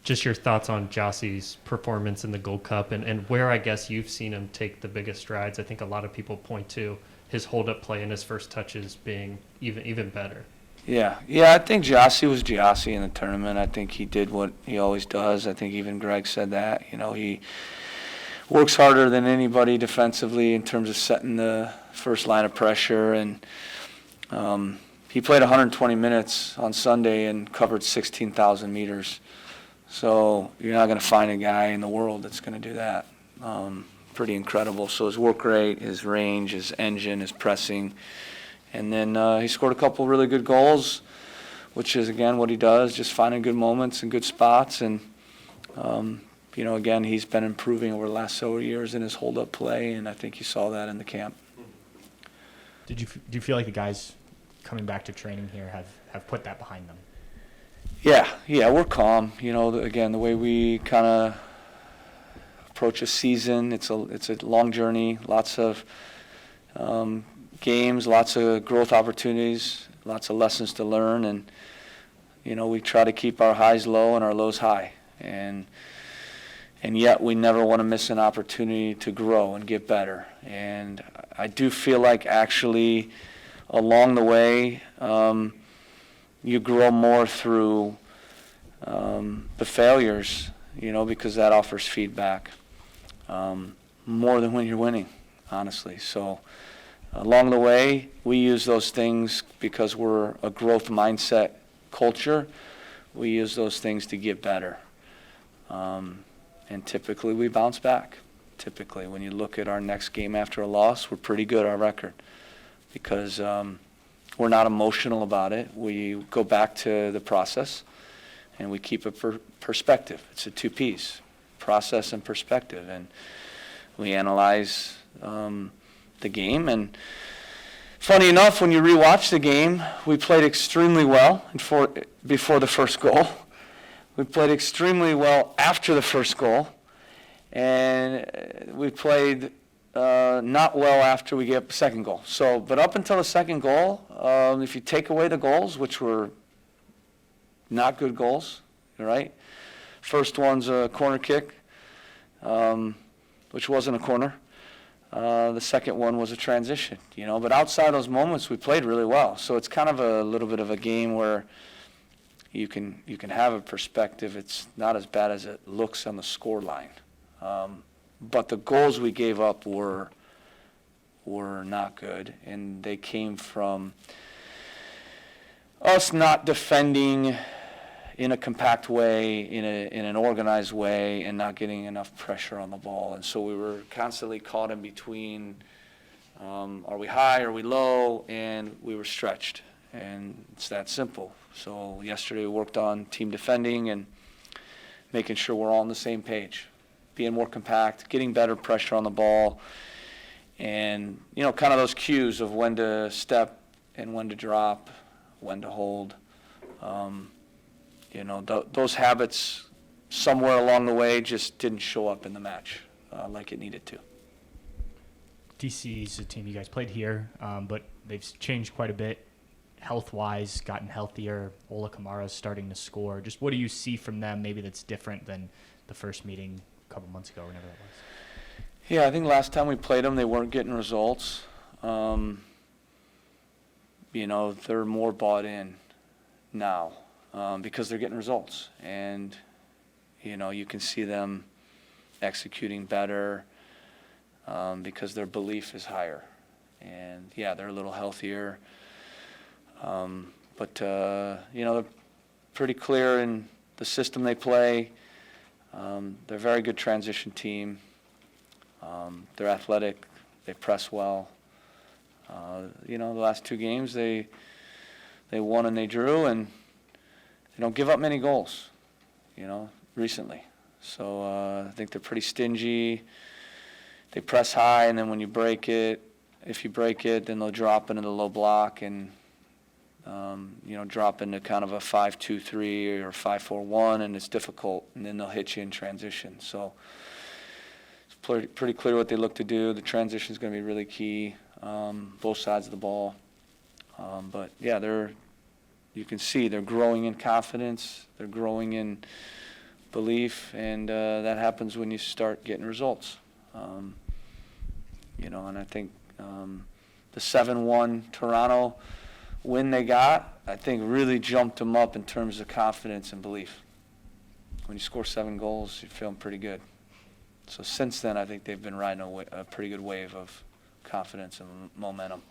Just your thoughts on Jossie's performance in the Gold Cup and where I guess you've seen him take the biggest strides. I think a lot of people point to his hold-up play and his first touches being even better. Yeah, I think Jossie was Jossie in the tournament. I think he did what he always does. I think even Greg said that. He works harder than anybody defensively in terms of setting the first line of pressure. And he played 120 minutes on Sunday and covered 16,000 meters. So you're not going to find a guy in the world that's going to do that. Pretty incredible. So his work rate, his range, his engine, his pressing. And then he scored a couple really good goals, which is, again, what he does, just finding good moments and good spots. And, again, he's been improving over the last several years in his hold-up play, and I think you saw that in the camp. Do you feel like the guys coming back to training here have put that behind them? Yeah, we're calm. Again, the way we kind of approach a season, it's a long journey, lots of games, lots of growth opportunities, lots of lessons to learn, and we try to keep our highs low and our lows high, and yet we never want to miss an opportunity to grow and get better. And I do feel like actually along the way you grow more through the failures, because that offers feedback more than when you're winning, honestly. So along the way, we use those things because we're a growth mindset culture. We use those things to get better. And typically we bounce back. Typically, when you look at our next game after a loss, we're pretty good, our record, because we're not emotional about it. We go back to the process, and we keep a perspective. It's a two P's, process and perspective. And we analyze the game. And funny enough, when you rewatch the game, we played extremely well before the first goal. We played extremely well after the first goal. And we played not well after we gave up the second goal. But up until the second goal, if you take away the goals, which were not good goals, right? First one's a corner kick, which wasn't a corner. The second one was a transition, But outside those moments, we played really well. So it's kind of a little bit of a game where you can have a perspective. It's not as bad as it looks on the score line. But the goals we gave up were not good, and they came from us not defending in a compact way, in an organized way, and not getting enough pressure on the ball. And so we were constantly caught in between, are we high, are we low, and we were stretched. And it's that simple. So yesterday we worked on team defending and making sure we're all on the same page, being more compact, getting better pressure on the ball, and kind of those cues of when to step and when to drop, when to hold. Those habits somewhere along the way just didn't show up in the match like it needed to. DC is a team you guys played here, but they've changed quite a bit health-wise, gotten healthier. Ola Kamara's starting to score. Just what do you see from them maybe that's different than the first meeting a couple months ago, whenever that was? Yeah, I think last time we played them, they weren't getting results. They're more bought in now because they're getting results. And, you can see them executing better because their belief is higher. And, yeah, they're a little healthier. But they're pretty clear in the system they play. They're a very good transition team. They're athletic. They press well. The last two games they won and they drew, and they don't give up many goals, recently. So I think they're pretty stingy. They press high, and then when you break it, if you break it, then they'll drop into the low block and drop into kind of a 5-2-3 or 5-4-1, and it's difficult, and then they'll hit you in transition. So it's pretty clear what they look to do. The transition is going to be really key, both sides of the ball. But, yeah, you can see they're growing in confidence. They're growing in belief, and that happens when you start getting results. And I think the 7-1 Toronto win they got, I think really jumped them up in terms of confidence and belief. When you score 7 goals, you're feeling pretty good. So since then, I think they've been riding a pretty good wave of confidence and momentum.